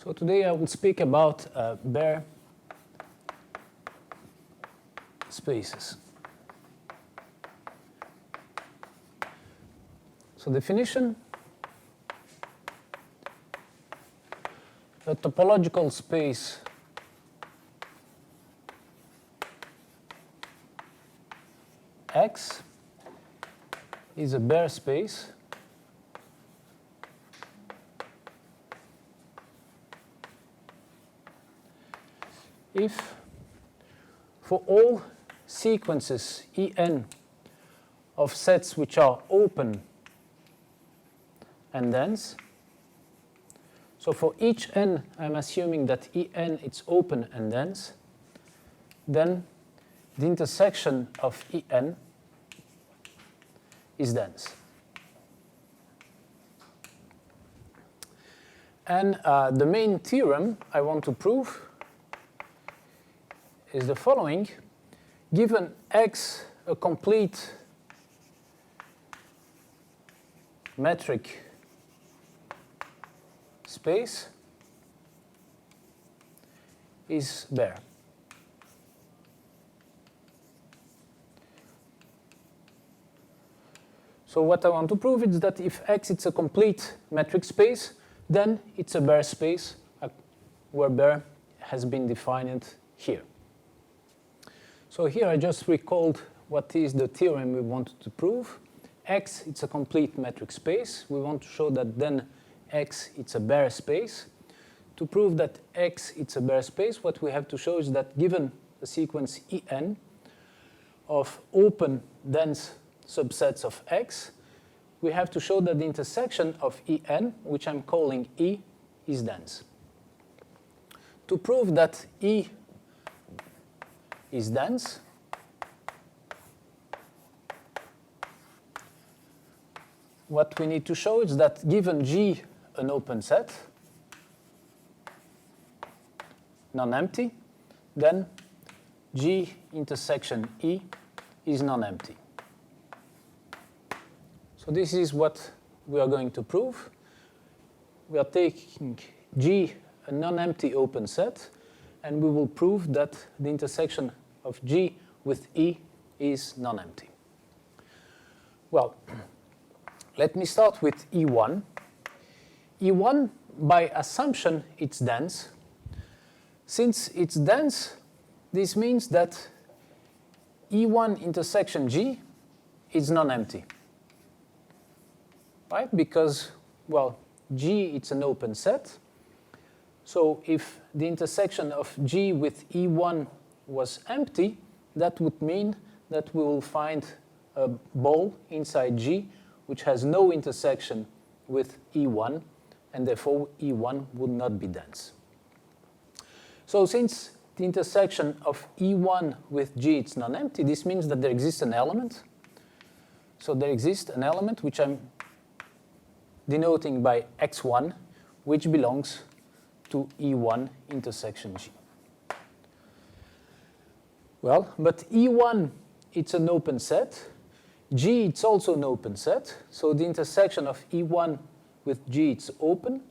So today I will speak about bare spaces. So definition: a topological space X is a bare space if for all sequences En of sets which are open and dense. So for each n, I'm assuming that En it's open and dense. Then the intersection of En is dense. And the main theorem I want to prove is the following. Given X a complete metric space is bare. So what I want to prove is that if X is a complete metric space, then it's a bare space, where bare has been defined here. So here I just recalled what is the theorem we wanted to prove. X, it's a complete metric space. We want to show that then X, it's a bare space. To prove that X, it's a bare space, what we have to show is that given the sequence En of open dense subsets of X, we have to show that the intersection of En, which I'm calling E, is dense. To prove that E is dense, what we need to show is that given G an open set, non-empty, then G intersection E is non-empty. So this is what we are going to prove. We are taking G a non-empty open set, and we will prove that the intersection of G with E is non-empty. Well, let me start with E1. E1, by assumption, it's dense. Since it's dense, this means that E1 intersection G is non-empty. Right? Because, well, G, it's an open set. So if the intersection of G with E1 was empty, that would mean that we will find a ball inside G which has no intersection with E1, and therefore E1 would not be dense. So since the intersection of E1 with G is non-empty, this means that there exists an element. So there exists an element which I'm denoting by X1, which belongs to E1 intersection G. Well, but E1, it's an open set. G, it's also an open set. So the intersection of E1 with G, it's open.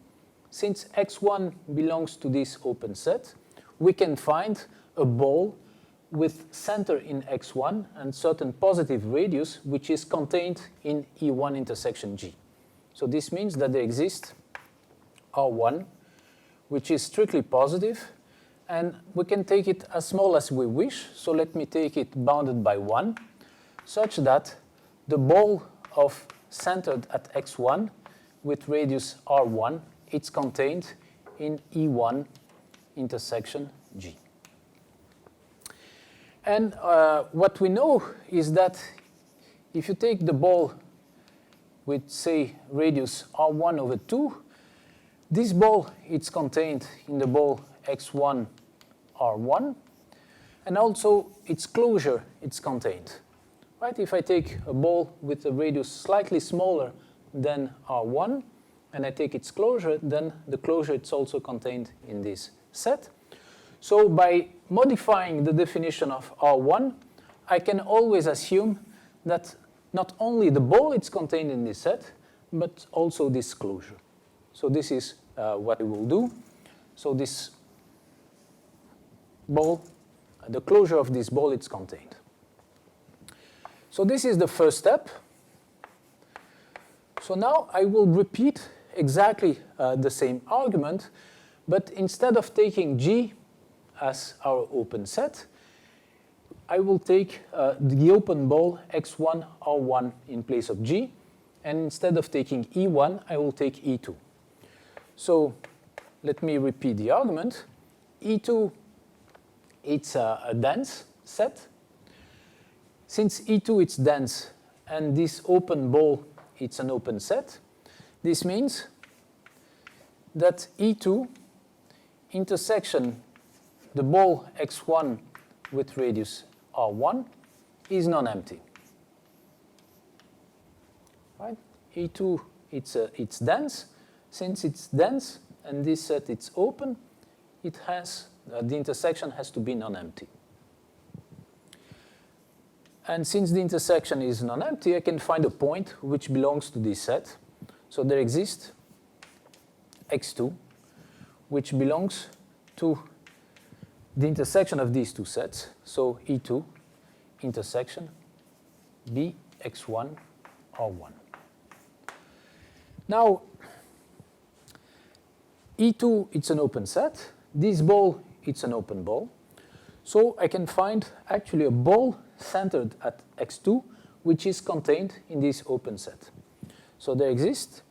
Since X1 belongs to this open set, we can find a ball with center in X1 and certain positive radius, which is contained in E1 intersection G. So this means that there exists R1, which is strictly positive, and we can take it as small as we wish. So let me take it bounded by 1, such that the ball of centered at X1 with radius R1, it's contained in E1 intersection G. And what we know is that if you take the ball with, say, radius R1 over 2, this ball, it's contained in the ball X1 R1, and also its closure, it's contained. Right? If I take a ball with a radius slightly smaller than R1, and I take its closure, then the closure, it's also contained in this set. So by modifying the definition of R1, I can always assume that not only the ball is contained in this set, but also this closure. So this is what we will do. So this ball, the closure of this ball, it's contained. So this is the first step. So now I will repeat exactly the same argument, but instead of taking G as our open set, I will take the open ball x1, r1 in place of G, and instead of taking E1, I will take E2. So let me repeat the argument. E2, it's a dense set. Since E2 it's dense and this open ball it's an open set, this means that E2 intersection the ball x1 with radius r1 is non-empty. Right? E2 it's dense. Since it's dense and this set it's open, it has the intersection has to be non-empty. And since the intersection is non-empty, I can find a point which belongs to this set. So there exists x2, which belongs to the intersection of these two sets. So E2 intersection B x1 r1. Now, E2, it's an open set. This ball, it's an open ball. So I can find actually a ball centered at x2, which is contained in this open set. So there exists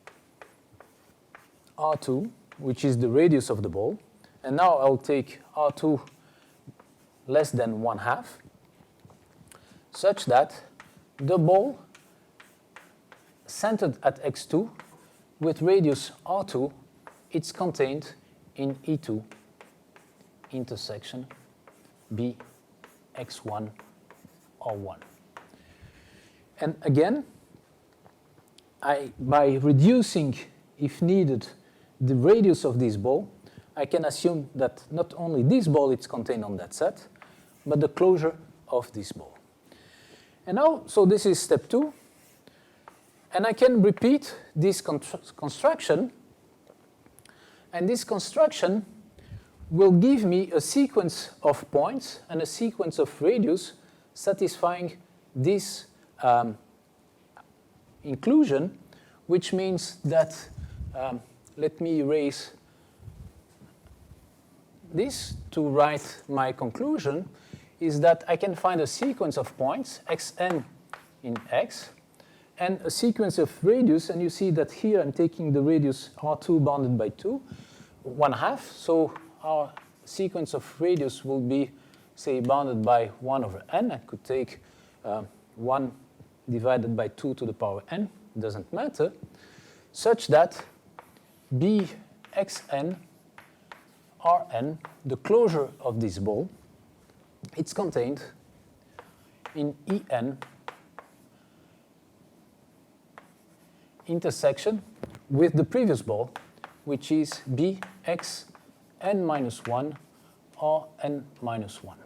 R2, which is the radius of the ball. And now I'll take R2 less than 1/2, such that the ball centered at x2 with radius R2, it's contained in E2 intersection B x1 r1. And again, by reducing, if needed, the radius of this ball, I can assume that not only this ball is contained on that set, but the closure of this ball. And now, so this is step 2. And I can repeat this construction. And this construction will give me a sequence of points and a sequence of radius satisfying this inclusion, which means that, let me erase this to write my conclusion, is that I can find a sequence of points, xn in x, and a sequence of radius, and you see that here I'm taking the radius r2 bounded by 2, 1/2, so our sequence of radius will be, say, bounded by 1/n. I could take 1 divided by 2 to the power n, doesn't matter, such that b xn rn, the closure of this ball, it's contained in En intersection with the previous ball, which is bxn minus 1 rn minus 1.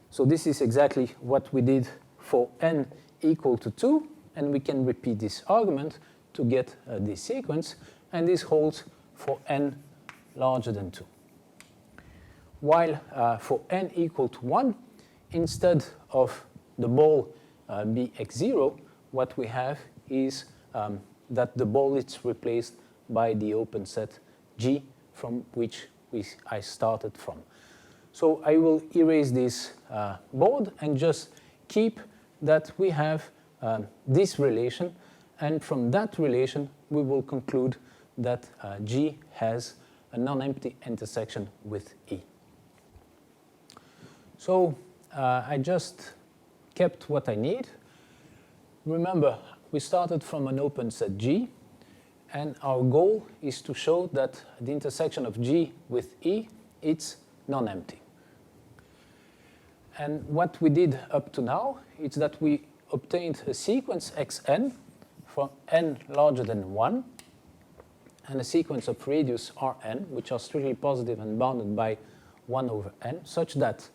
So this is exactly what we did for n equal to 2, and we can repeat this argument to get this sequence, and this holds for n larger than 2. While for n equal to 1, instead of the ball bx0, what we have is that the ball is replaced by the open set G from which I started from. So I will erase this board and just keep that we have this relation, and from that relation we will conclude that G has a non-empty intersection with E. So I just kept what I need. Remember, we started from an open set G, and our goal is to show that the intersection of G with E, it's non-empty. And what we did up to now is that we obtained a sequence xn for n larger than 1, and a sequence of radius Rn, which are strictly positive and bounded by 1/n, such that,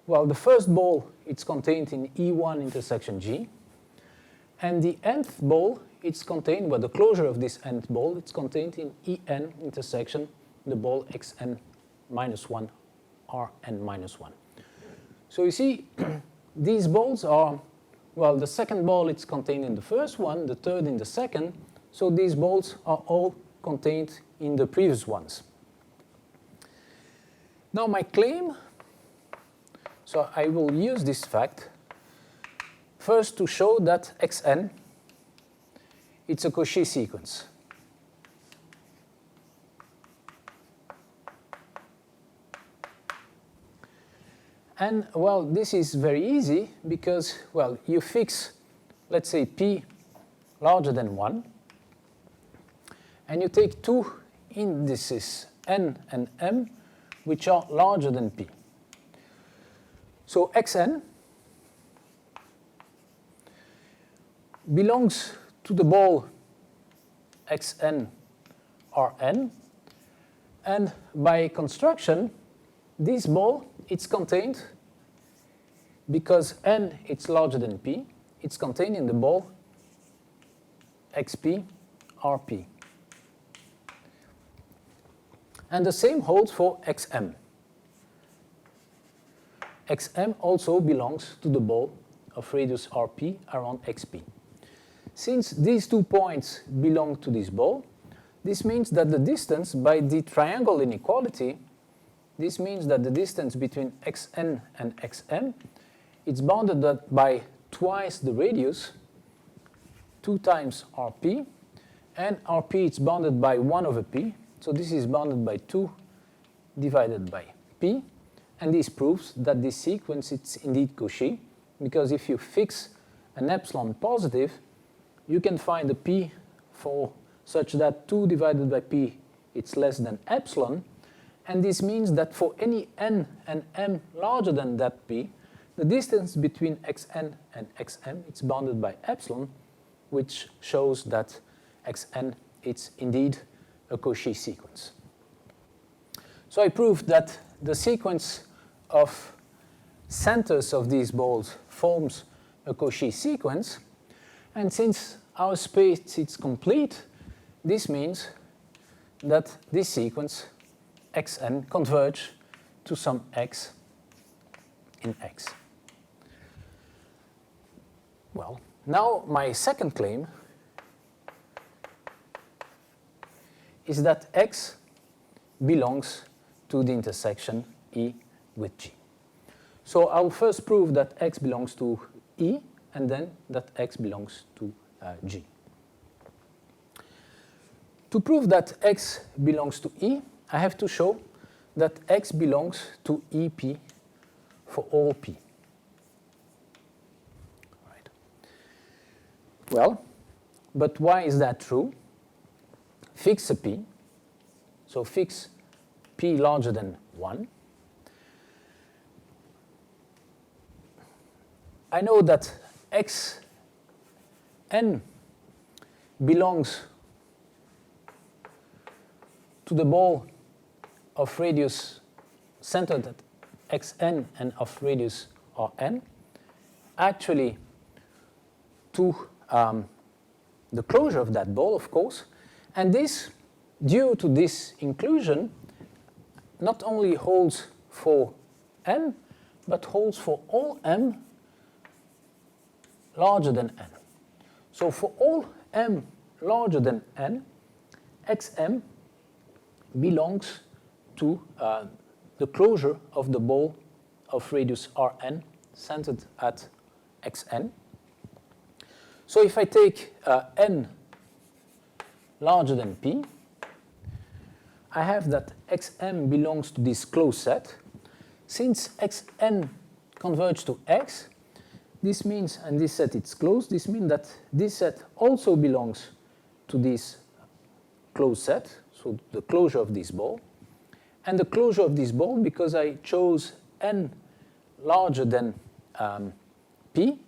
well, the first ball, it's contained in E1 intersection G, and the nth ball, it's contained, well, the closure of this nth ball, it's contained in En intersection the ball xn minus 1 Rn minus 1. So you see, these balls are, well, the second ball it's contained in the first one, the third in the second, so these balls are all contained in the previous ones. Now my claim, so I will use this fact first to show that xn, it's a Cauchy sequence. And, well, this is very easy because, well, you fix, let's say, p larger than 1, and you take two indices, n and m, which are larger than p. So xn belongs to the ball xn Rn, and by construction, this ball, it's contained, because n it's larger than p, it's contained in the ball xp Rp. And the same holds for xm. xm also belongs to the ball of radius Rp around xp. Since these 2 points belong to this ball, this means that the distance by the triangle inequality, this means that the distance between xn and xm, it's bounded by twice the radius, 2 times Rp, and Rp is bounded by 1 over p, so this is bounded by 2 divided by p, and this proves that this sequence is indeed Cauchy, because if you fix an epsilon positive, you can find a p for such that 2 divided by p it's less than epsilon, and this means that for any n and m larger than that p, the distance between xn and xm it's bounded by epsilon, which shows that xn it's indeed a Cauchy sequence. So I proved that the sequence of centers of these balls forms a Cauchy sequence, and since our space is complete, this means that this sequence xn converge to some x in x. Well, now my second claim is that x belongs to the intersection E with G. So I'll first prove that x belongs to E, and then that x belongs to G. To prove that x belongs to E, I have to show that x belongs to EP for all p. Right. Well, but why is that true? Fix a p, so fix p larger than 1. I know that xn belongs to the ball of radius centered at xn and of radius Rn, actually to the closure of that ball, of course, and this, due to this inclusion, not only holds for n, but holds for all m larger than n. So for all m larger than n, xm belongs to the closure of the ball of radius Rn centered at xn. So if I take n larger than p, I have that xm belongs to this closed set. Since xn converges to x, this means, and this set is closed, this means that this set also belongs to this closed set, so the closure of this ball. And the closure of this ball, because I chose n larger than p,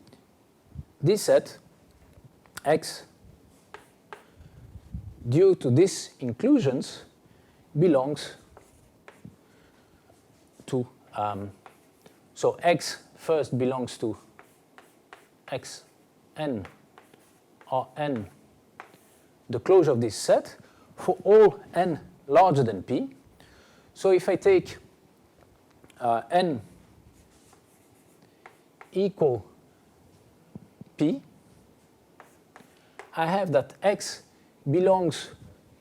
this set, x, due to these inclusions, belongs to, so x first belongs to xn Rn, the closure of this set, for all n larger than p, So if I take n equal p, I have that x belongs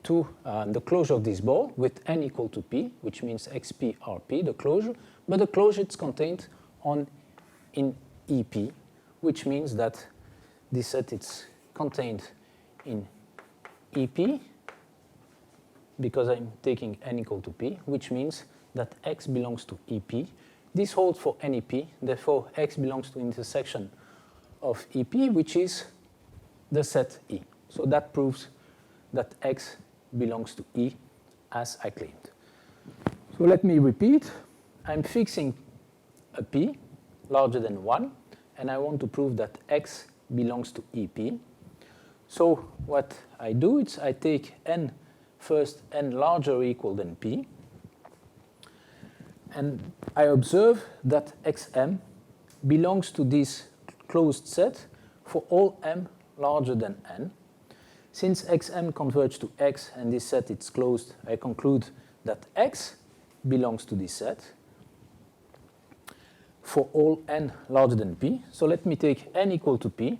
to the closure of this ball with n equal to p, which means xp rp, the closure, but the closure is contained in EP, which means that this set is contained in EP because I'm taking n equal to p, which means that x belongs to EP. This holds for any p, therefore x belongs to intersection of EP, which is the set E. So that proves that x belongs to E as I claimed. So let me repeat. I'm fixing a p larger than 1, and I want to prove that x belongs to EP. So what I do is I take n first, n larger or equal than p, and I observe that xm belongs to this closed set for all m larger than n. Since xm converges to x and this set is closed, I conclude that x belongs to this set for all n larger than p. So let me take n equal to p.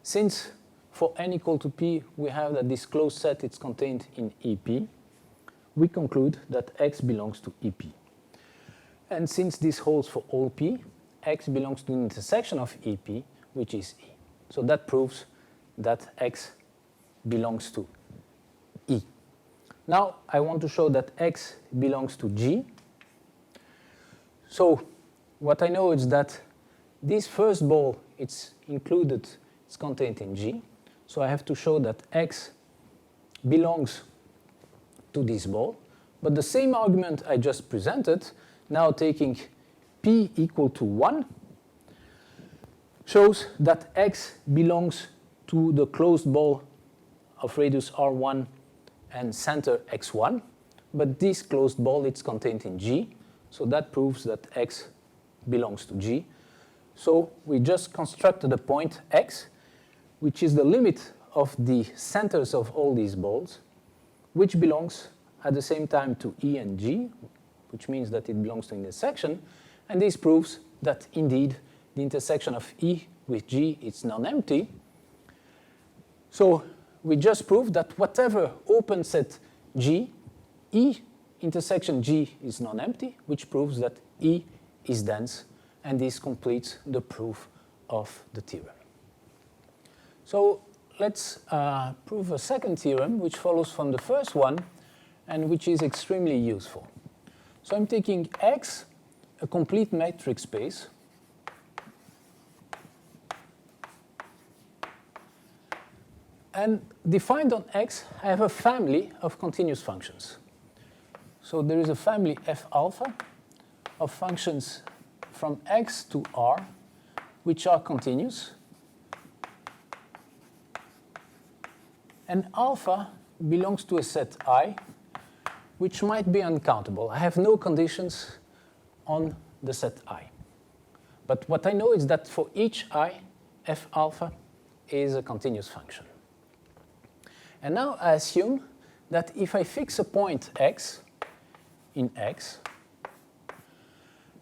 Since for n equal to p we have that this closed set is contained in EP, we conclude that x belongs to EP. And since this holds for all p, x belongs to the intersection of EP, which is E. So that proves that x belongs to E. Now I want to show that x belongs to G. So what I know is that this first ball, it's included, it's contained in G. So I have to show that x belongs to this ball. But the same argument I just presented, now taking p equal to 1, shows that x belongs to the closed ball of radius r1 and center x1. But this closed ball, it's contained in G. So that proves that x belongs to G. So we just constructed a point x, which is the limit of the centers of all these balls, which belongs at the same time to E and G, which means that it belongs to intersection. And this proves that indeed the intersection of E with G is non-empty. So we just proved that whatever open set G, E intersection G is non-empty, which proves that E is dense, and this completes the proof of the theorem. So let's prove a second theorem, which follows from the first one, and which is extremely useful. So I'm taking X, a complete metric space, and defined on X, I have a family of continuous functions. So there is a family F alpha of functions from X to R, which are continuous. And alpha belongs to a set I, which might be uncountable. I have no conditions on the set I. But what I know is that for each I, F alpha is a continuous function. And now I assume that if I fix a point x in X,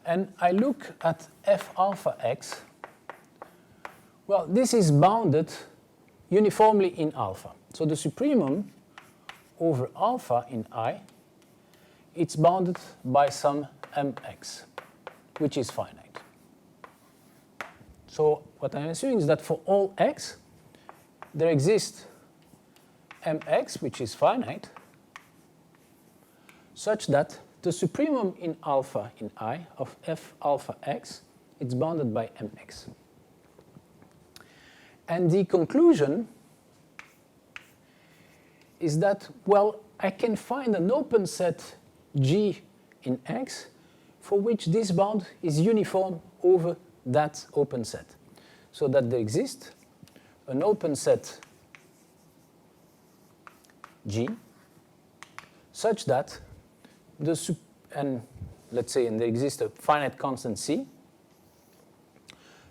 and I look at F alpha x, well, this is bounded uniformly in alpha. So the supremum over alpha in I, it's bounded by some mx, which is finite. So what I'm assuming is that for all x, there exists mx, which is finite, such that the supremum in alpha in I of F alpha x, it's bounded by mx. And the conclusion is that, well, I can find an open set G in X for which this bound is uniform over that open set. So that there exists an open set G such that and let's say, and there exists a finite constant C,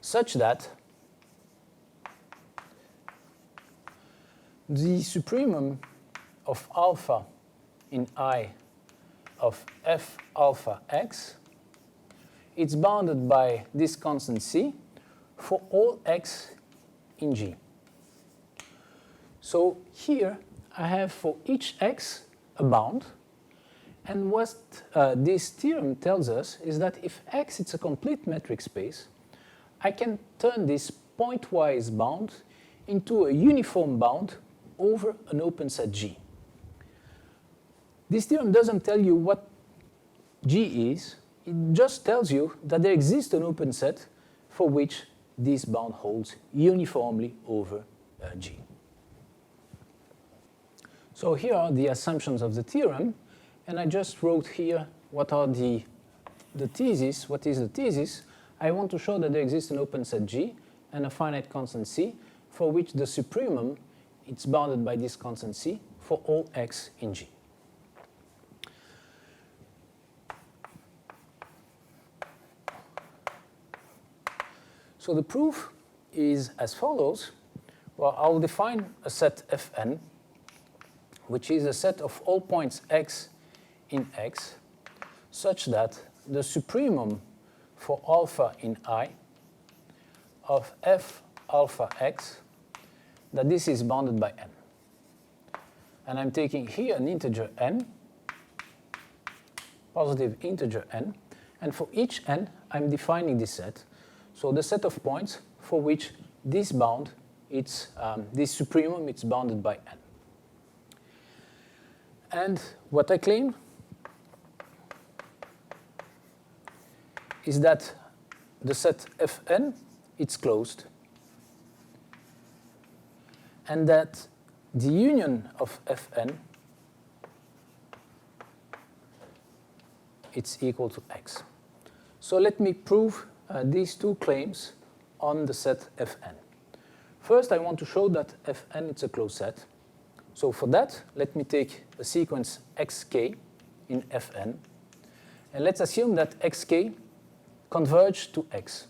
such that the supremum of alpha in I of f alpha x, it's bounded by this constant c for all x in G. So here I have for each x a bound, and what this theorem tells us is that if X is a complete metric space, I can turn this pointwise bound into a uniform bound over an open set G. This theorem doesn't tell you what G is, it just tells you that there exists an open set for which this bound holds uniformly over G. So here are the assumptions of the theorem, and I just wrote here what are the thesis. What is the thesis? I want to show that there exists an open set G and a finite constant C for which the supremum is bounded by this constant C for all x in G. So the proof is as follows. Well, I'll define a set Fn, which is a set of all points x in X, such that the supremum for alpha in I of f alpha x, that this is bounded by n. And I'm taking here an integer n, positive integer n, and for each n, I'm defining this set. So the set of points for which this bound, this supremum, it's bounded by n. And what I claim is that the set Fn, it's closed, and that the union of Fn, it's equal to x. So let me prove these two claims on the set Fn. First, I want to show that Fn is a closed set. So for that, let me take a sequence xk in Fn, and let's assume that xk converge to x.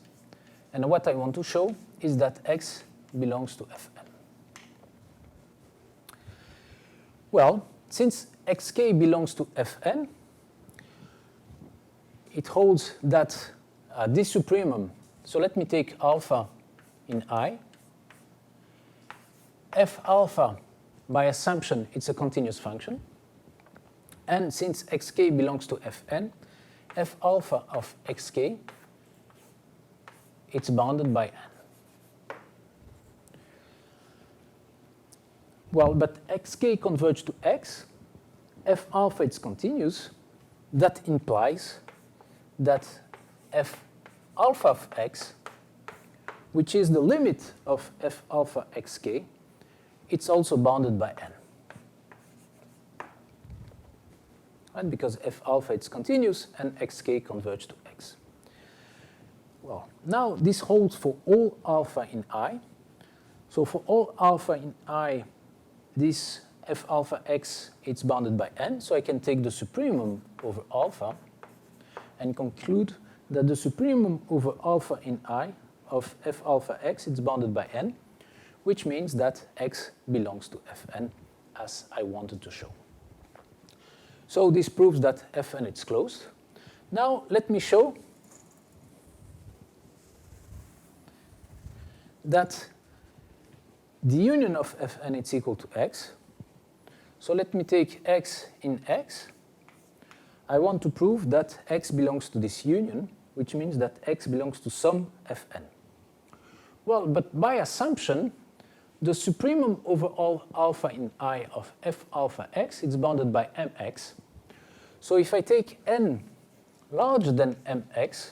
And what I want to show is that x belongs to Fn. Well, since xk belongs to Fn, it holds that this supremum, so let me take alpha in I, f alpha, by assumption, it's a continuous function. And since xk belongs to Fn, f alpha of xk, it's bounded by n. Well, but xk converges to x, f alpha is continuous. That implies that f alpha of x, which is the limit of f alpha xk, it's also bounded by n. Right? Because f alpha is continuous and xk converge to x. Well, now this holds for all alpha in I. So for all alpha in I, this f alpha x, it's bounded by n. So I can take the supremum over alpha and conclude that the supremum over alpha in I of f alpha x, it's bounded by n, which means that x belongs to Fn, as I wanted to show. So this proves that Fn is closed. Now let me show that the union of Fn is equal to x. So let me take x in x. I want to prove that x belongs to this union, which means that x belongs to some Fn. Well, but by assumption, the supremum over all alpha in I of f alpha x is bounded by mx. So if I take n larger than mx,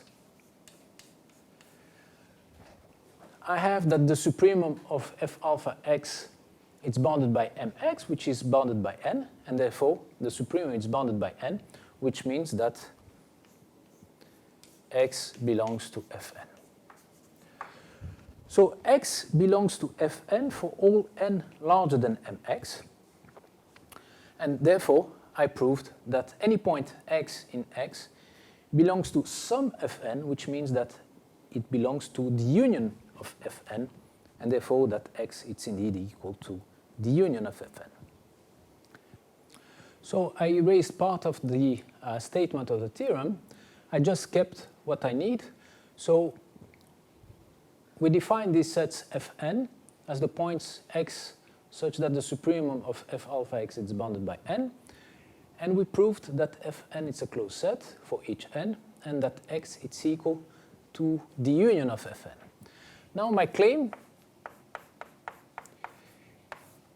I have that the supremum of f alpha x is bounded by mx, which is bounded by n, and therefore the supremum is bounded by n, which means that x belongs to Fn. So x belongs to Fn for all n larger than mx, and therefore I proved that any point x in x belongs to some Fn, which means that it belongs to the union of Fn, and therefore that x is indeed equal to the union of Fn. So I erased part of the statement of the theorem. I just kept what I need. So we define these sets Fn as the points x such that the supremum of f alpha x is bounded by n. And we proved that Fn is a closed set for each n, and that x is equal to the union of Fn. Now my claim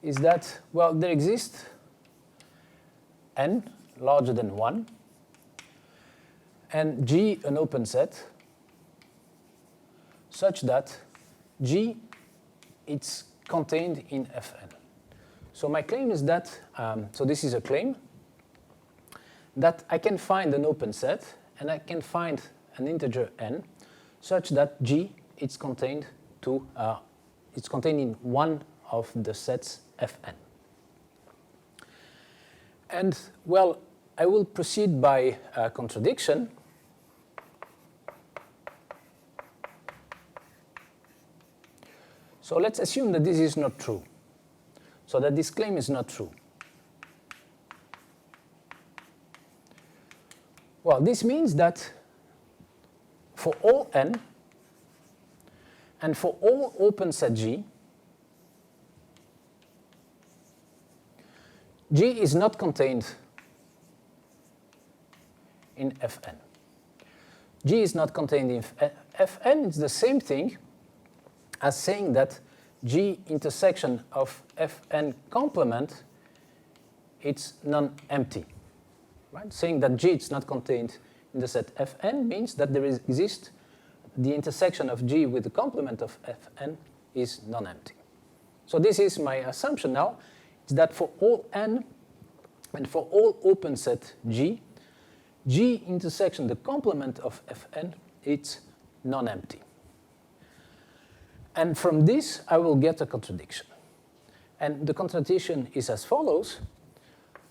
is that, well, there exists n larger than 1, and G an open set, such that G is contained in Fn. So my claim is that, so this is a claim, that I can find an open set, and I can find an integer n, such that G is contained in one of the sets Fn. And, well, I will proceed by contradiction. So let's assume that this is not true, so that this claim is not true. Well, this means that for all n and for all open set G, G is not contained in Fn. G is not contained in Fn. It's the same thing as saying that G intersection of Fn complement, it's non-empty. Right? Saying that G is not contained in the set Fn means that there exists the intersection of G with the complement of Fn is non-empty. So this is my assumption now, is that for all n and for all open set G, G intersection the complement of Fn, it's non-empty. And from this, I will get a contradiction. And the contradiction is as follows.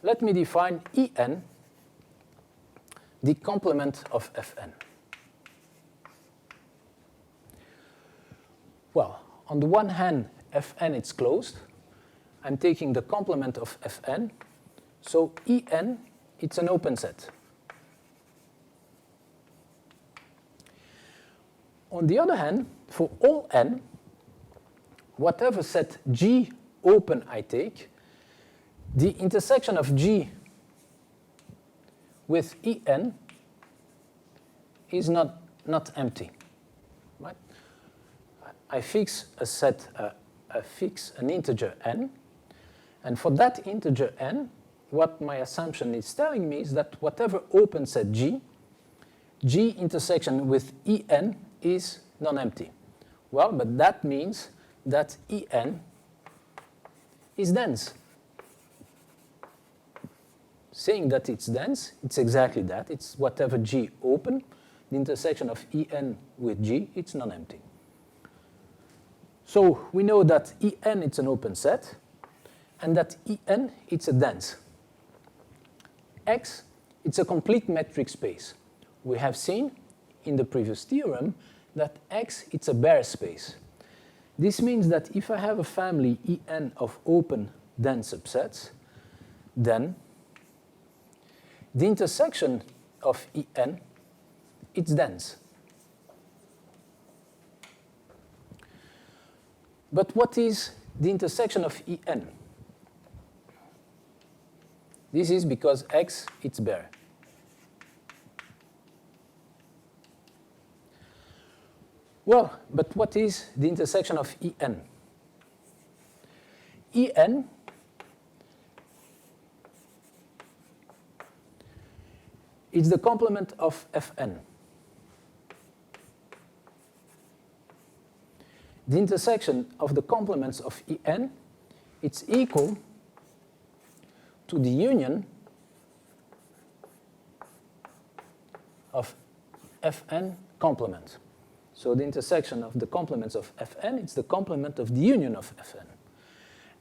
Let me define En, the complement of Fn. Well, on the one hand, Fn is closed. I'm taking the complement of Fn. So En, it's an open set. On the other hand, for all n, whatever set G open I take, the intersection of G with En is not empty. Right? I fix a set, I fix an integer n, and for that integer n, what my assumption is telling me is that whatever open set G, G intersection with En is non-empty. Well, but that means that En is dense. Saying that it's dense, it's exactly that. It's whatever G open, the intersection of En with G, it's non-empty. So we know that En it's an open set, and that En it's a dense. X, it's a complete metric space. We have seen in the previous theorem that X it's a bare space. This means that if I have a family En of open dense subsets, then the intersection of En, it's dense. But what is the intersection of En? This is because X, it's bare. Well, but what is the intersection of En? En is the complement of Fn. The intersection of the complements of En, it's equal to the union of Fn complement. So the intersection of the complements of Fn, it's the complement of the union of Fn.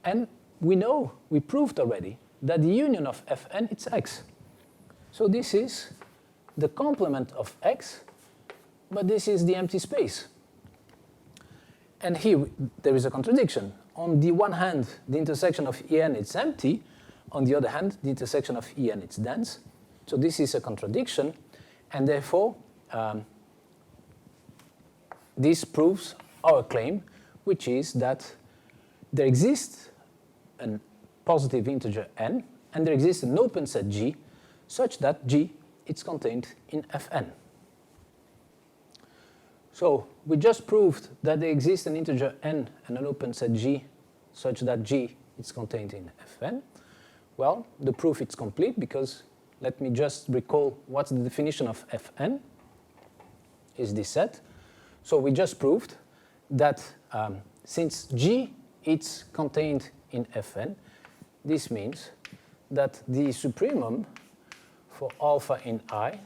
And we know, we proved already, that the union of Fn, it's X. So this is the complement of X, but this is the empty space. And here there is a contradiction. On the one hand, the intersection of En, it's empty, on the other hand, the intersection of En is dense. So this is a contradiction, and therefore this proves our claim, which is that there exists a positive integer n, and there exists an open set G, such that G is contained in Fn. So we just proved that there exists an integer n and an open set G, such that G is contained in Fn. Well, the proof is complete because let me just recall what's the definition of Fn is this set. So we just proved that since G is contained in Fn, this means that the supremum for alpha in I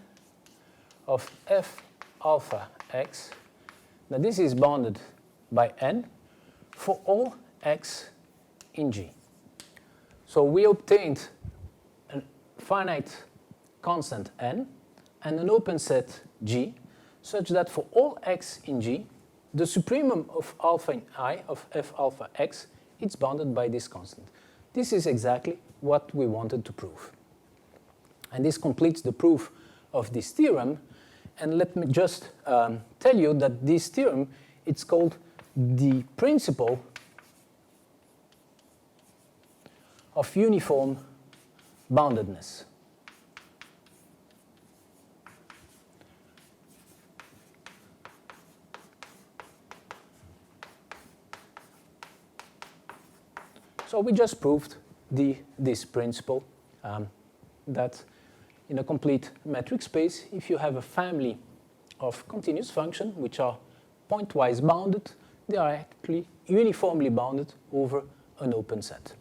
of f alpha x, now this is bounded by n for all x in G. So we obtained a finite constant n and an open set G, such that for all x in G, the supremum of alpha in I of f alpha x is bounded by this constant. This is exactly what we wanted to prove. And this completes the proof of this theorem. And let me just tell you that this theorem, it's called the principle of uniform boundedness. So we just proved this principle that in a complete metric space, if you have a family of continuous functions which are pointwise bounded, they are actually uniformly bounded over an open set.